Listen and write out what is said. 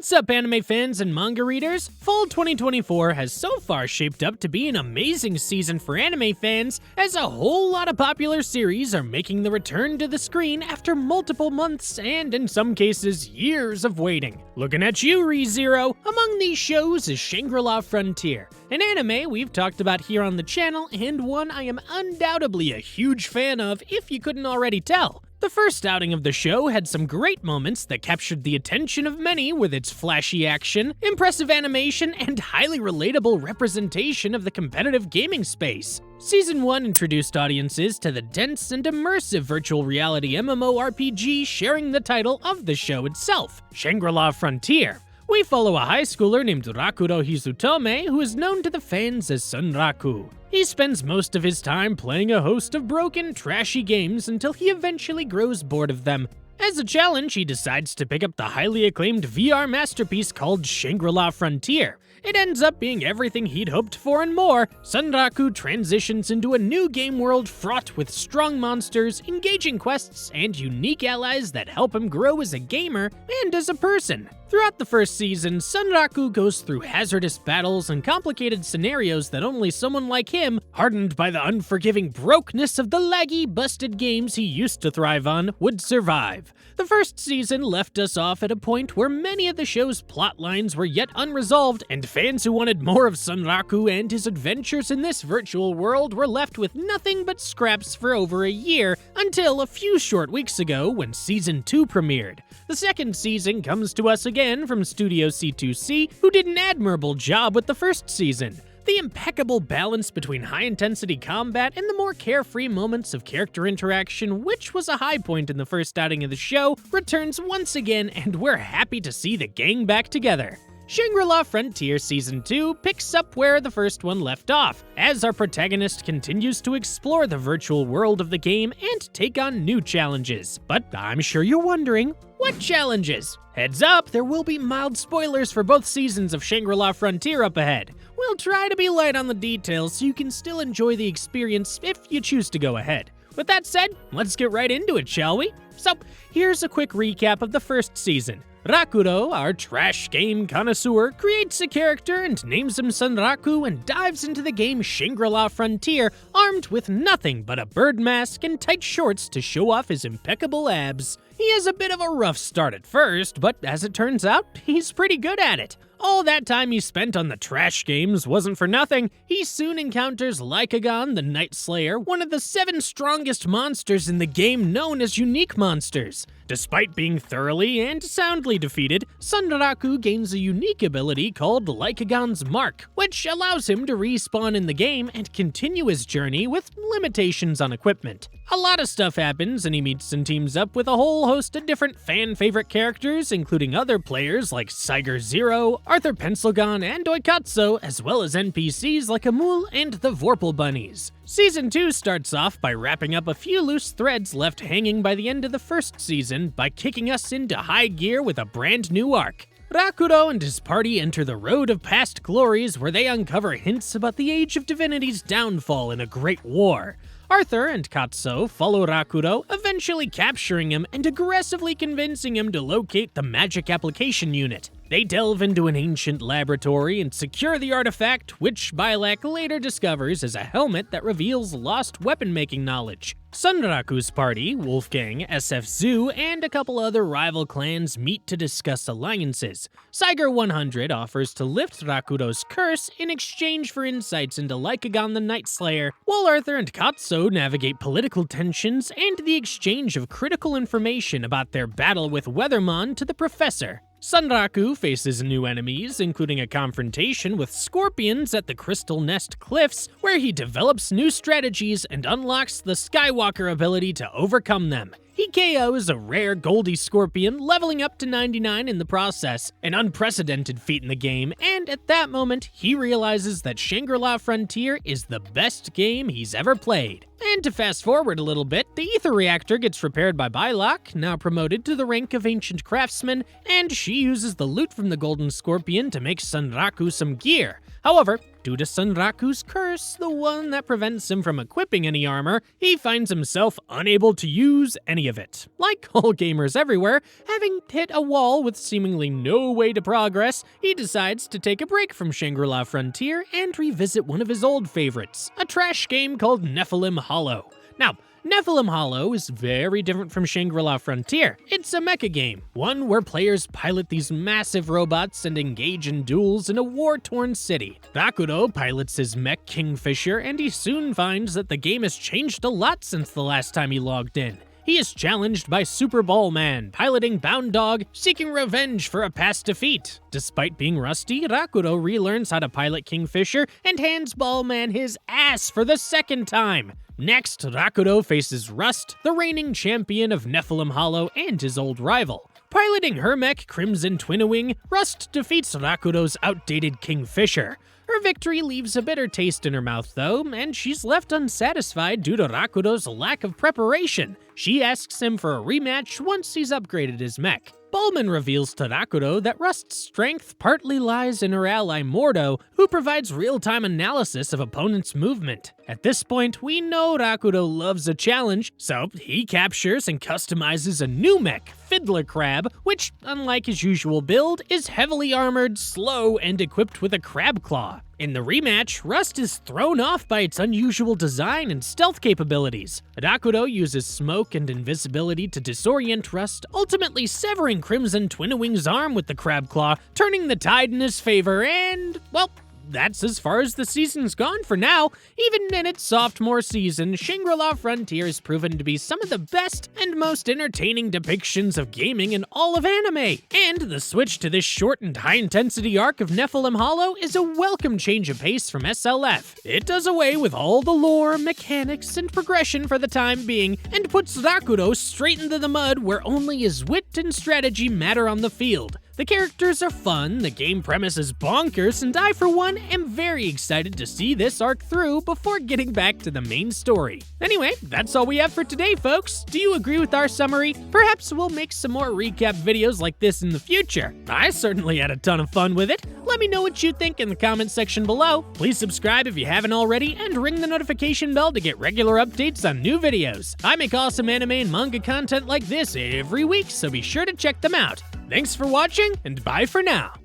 What's up, anime fans and manga readers? Fall 2024 has so far shaped up to be an amazing season for anime fans, as a whole lot of popular series are making the return to the screen after multiple months and, in some cases, years of waiting. Looking at you, ReZero! Among these shows is Shangri La Frontier, an anime we've talked about here on the channel, and one I am undoubtedly a huge fan of if you couldn't already tell. The first outing of the show had some great moments that captured the attention of many with its flashy action, impressive animation, and highly relatable representation of the competitive gaming space. Season 1 introduced audiences to the dense and immersive virtual reality MMORPG sharing the title of the show itself, Shangri La Frontier. We follow a high schooler named Rakuro Hizutome who is known to the fans as Sunraku. He spends most of his time playing a host of broken, trashy games until he eventually grows bored of them. As a challenge, he decides to pick up the highly acclaimed VR masterpiece called Shangri La Frontier. It ends up being everything he'd hoped for and more. Sunraku transitions into a new game world fraught with strong monsters, engaging quests, and unique allies that help him grow as a gamer and as a person. Throughout the first season, Sunraku goes through hazardous battles and complicated scenarios that only someone like him, hardened by the unforgiving brokenness of the laggy, busted games he used to thrive on, would survive. The first season left us off at a point where many of the show's plot lines were yet unresolved, and fans who wanted more of Sunraku and his adventures in this virtual world were left with nothing but scraps for over a year, until a few short weeks ago when Season 2 premiered. The second season comes to us again from Studio C2C, who did an admirable job with the first season. The impeccable balance between high-intensity combat and the more carefree moments of character interaction, which was a high point in the first outing of the show, returns once again, and we're happy to see the gang back together. Shangri La Frontier Season 2 picks up where the first one left off, as our protagonist continues to explore the virtual world of the game and take on new challenges. But I'm sure you're wondering, what challenges? Heads up, there will be mild spoilers for both seasons of Shangri La Frontier up ahead. We'll try to be light on the details so you can still enjoy the experience if you choose to go ahead. With that said, let's get right into it, shall we? So, here's a quick recap of the first season. Rakuro, our trash game connoisseur, creates a character and names him Sunraku and dives into the game Shangri La Frontier armed with nothing but a bird mask and tight shorts to show off his impeccable abs. He has a bit of a rough start at first, but as it turns out, he's pretty good at it. All that time he spent on the trash games wasn't for nothing. He soon encounters Lycagon the Night Slayer, one of the 7 strongest monsters in the game known as unique monsters. Despite being thoroughly and soundly defeated, Sunraku gains a unique ability called Lycagon's Mark, which allows him to respawn in the game and continue his journey with limitations on equipment. A lot of stuff happens, and he meets and teams up with a whole host of different fan-favorite characters, including other players like Saiger Zero, Arthur Pencilgon, and Oikatsu, as well as NPCs like Amul and the Vorpal Bunnies. Season 2 starts off by wrapping up a few loose threads left hanging by the end of the first season by kicking us into high gear with a brand new arc. Rakuro and his party enter the Road of Past Glories, where they uncover hints about the Age of Divinity's downfall in a great war. Arthur and Katsuo follow Rakuro, eventually capturing him and aggressively convincing him to locate the magic application unit. They delve into an ancient laboratory and secure the artifact, which Bylak later discovers is a helmet that reveals lost weapon-making knowledge. Sunraku's party, Wolfgang, SF Zoo, and a couple other rival clans meet to discuss alliances. Saiger 100 offers to lift Rakuro's curse in exchange for insights into Lycagon the Night Slayer, while Arthur and Katsuo navigate political tensions and the exchange of critical information about their battle with Weathermon to the Professor. Sunraku faces new enemies, including a confrontation with scorpions at the Crystal Nest Cliffs, where he develops new strategies and unlocks the Skywalker ability to overcome them. He KOs a rare Goldie Scorpion, leveling up to 99 in the process, an unprecedented feat in the game, and at that moment, he realizes that Shangri La Frontier is the best game he's ever played. And to fast forward a little bit, the Ether Reactor gets repaired by Bylak, now promoted to the rank of Ancient Craftsman, and she uses the loot from the Golden Scorpion to make Sunraku some gear. However, Due to Sunraku's curse, the one that prevents him from equipping any armor, he finds himself unable to use any of it. Like all gamers everywhere, having hit a wall with seemingly no way to progress, he decides to take a break from Shangri La Frontier and revisit one of his old favorites, a trash game called Nephilim Hollow. Now, Nephilim Hollow is very different from Shangri La Frontier. It's a mecha game, one where players pilot these massive robots and engage in duels in a war-torn city. Rakudo pilots his mech Kingfisher, and he soon finds that the game has changed a lot since the last time he logged in. He is challenged by Super Ball Man, piloting Bound Dog, seeking revenge for a past defeat. Despite being rusty, Rakudo relearns how to pilot Kingfisher and hands Ball Man his ass for the second time. Next, Rakudo faces Rust, the reigning champion of Nephilim Hollow and his old rival. Piloting her mech Crimson Twinowing, Rust defeats Rakudo's outdated Kingfisher. Her victory leaves a bitter taste in her mouth though, and she's left unsatisfied due to Rakudo's lack of preparation. She asks him for a rematch once he's upgraded his mech. Ballman reveals to Rakudo that Rust's strength partly lies in her ally Mordo, who provides real-time analysis of opponents' movement. At this point, we know Rakudo loves a challenge, so he captures and customizes a new mech, Fiddler Crab, which, unlike his usual build, is heavily armored, slow, and equipped with a crab claw. In the rematch, Rust is thrown off by its unusual design and stealth capabilities. Rakudo uses smoke and invisibility to disorient Rust, ultimately severing Crimson Twinowing's arm with the crab claw, turning the tide in his favor, and, well, that's as far as the season's gone for now. Even in its sophomore season, Shangri La Frontier has proven to be some of the best and most entertaining depictions of gaming in all of anime. And the switch to this short and high-intensity arc of Nephilim Hollow is a welcome change of pace from SLF. It does away with all the lore, mechanics, and progression for the time being, and puts Rakudo straight into the mud where only his wit and strategy matter on the field. The characters are fun, the game premise is bonkers, and I, for one, am very excited to see this arc through before getting back to the main story. Anyway, that's all we have for today, folks. Do you agree with our summary? Perhaps we'll make some more recap videos like this in the future. I certainly had a ton of fun with it. Let me know what you think in the comments section below. Please subscribe if you haven't already, and ring the notification bell to get regular updates on new videos. I make awesome anime and manga content like this every week, so be sure to check them out. Thanks for watching, and bye for now.